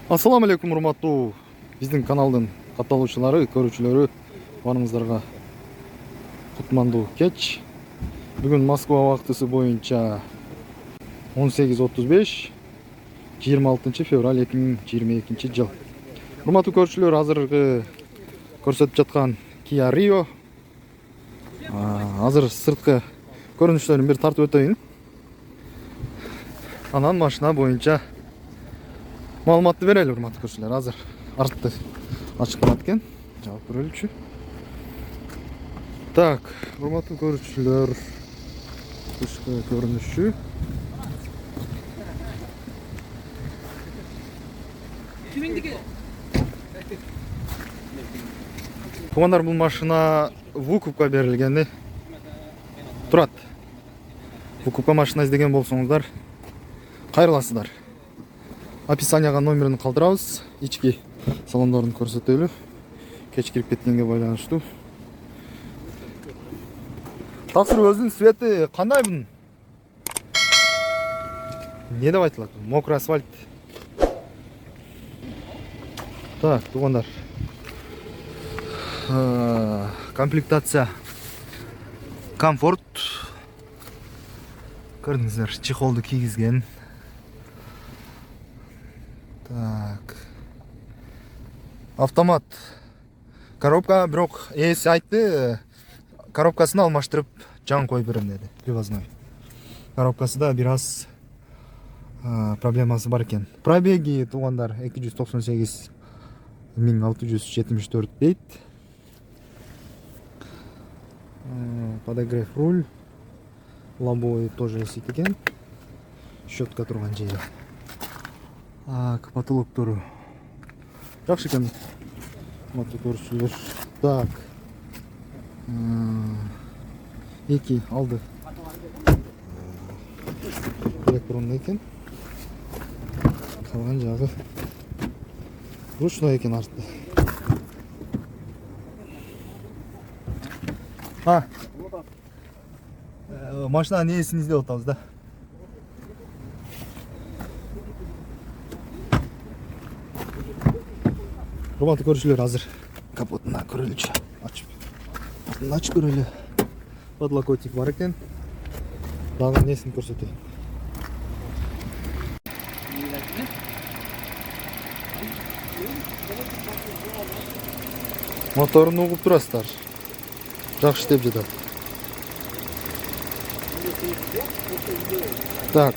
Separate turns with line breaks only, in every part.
Ассаламу алейкум, урматтуу биздин каналдын катталуучулары, көрүүчүлөрү, баарыңыздарга кутмандуу кеч. Бүгүн Москва убактысы боюнча 18:35, 26 февраль 2022 жыл. Урматтуу көрүүчүлөр, азыркы көрсөтүп жаткан Kia Rio. Азыр сырткы көрүнүштөрүн бир тартып өтөйүн. Анан машина боюнча маалыматты берели, урматтуу көрүүчүлөр. Азыр артты ачыкталат экен. Жаап көрөлүчү. Так, урматтуу көрүүчүлөр, тышкы көрүнүшү. Туугандар, бул машина выкупка берилгени турат. Выкупка машина издеген болсоңуздар, кайрыласыздар. Описанияга номерин калтырабыз. Ички салондорун көрсөтөлү. Кеч кирип кеткенге байланыштуу. Такыр өзүнүн свети кандай бунун? Не деп айтылат? Мокрый асфальт. Так, туугандар. Комплектация комфорт. Көрдүңүздөр, чехолду кийгизген. Так. Автомат. Коробка, бирок ээси айтты, коробкасын алмаштырып жаңы коюп берем деди. Привозной. Коробкасында бир аз проблемасы бар экен. Пробеги, туугандар, 298.674 дейт. Подогрев руль. Лобовой тоже эсик экен. Щетка турган жери. Потолоктору жакшы экен. Көрүүчүлөр. Так. Эки алды. Электронный экен. Калган жагы ручной экен артта. Машинанын ээсин издеп атабыз да. Урматтуу көрүүчүлөр, азыр капотуна көрөлүчү. Ачып көрөлү. Подлокотник бар экен. Дагы несин көрсөтөйүн. Моторун угуп турасыздар. Жакшы иштеп жатат. Так.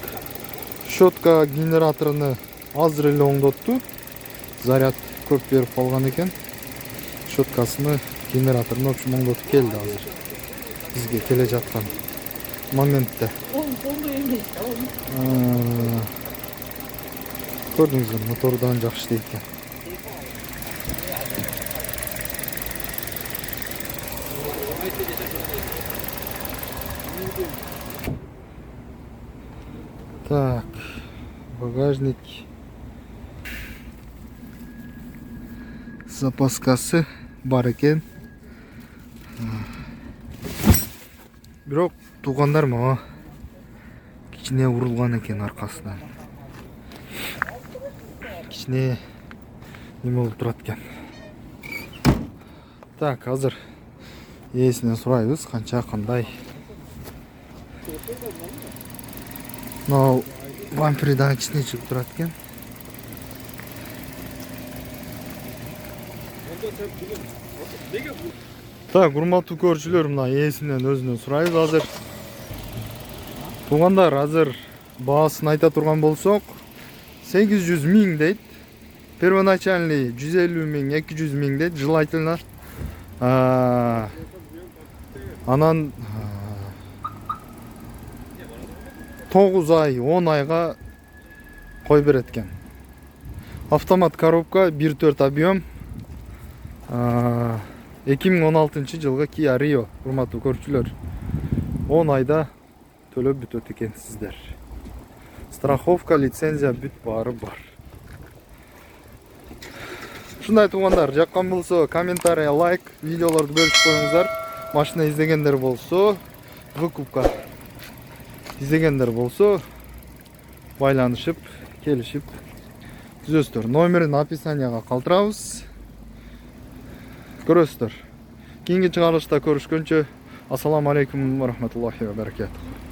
Щетка генераторуну азыр эле оңдотту. Заряд көп берип калган экен. Щеткасыны, генераторун общем оңдотуп келди азыр. Бизге келе жаткан моментте. Көрдүңүздөр, моторудан жакшы иштейт экен. Так, багажник. Запаскасы бар экен. Бирок туугандар, мага кичине урулган экен аркасынан. Кичине неме болуп турат экен. Так, азыр ээсинен сурайбыз, канча кандай. Но бампери дагы кичине чыгып турат экен. Так, урматтуу көрүүчүлөр, мына ээсинен өзүнөн сурайбыз азыр. Туугандар, азыр баасын айта турган болсок, 800 миң дейт. Первоначальный 150 миң, 200 миң дейт желательно. Анан 9 ай, 10 айга кой берет экен. Автомат коробка, 1.4 объем. 2016 жылғы Kia Rio, урматтуу көрүүчүлөр. 10 айда төлөп бүтөт экенсиздер. Страховка, лицензия бүт баары бар. Ушундай туугандар, жаккан болсо комментарий, лайк, видеолорду бөлүшүп коюңуздар. Машина издегендер болсо, выкупка издегендер болсо, байланышып, келишип түзөсүздөр. Номерин описанияга калтырабыз. Көрөсүздөр. Кийинки чыгарылышта көрүшкөнчө, ассаламу алейкум ва рахматуллахи ва баракатух.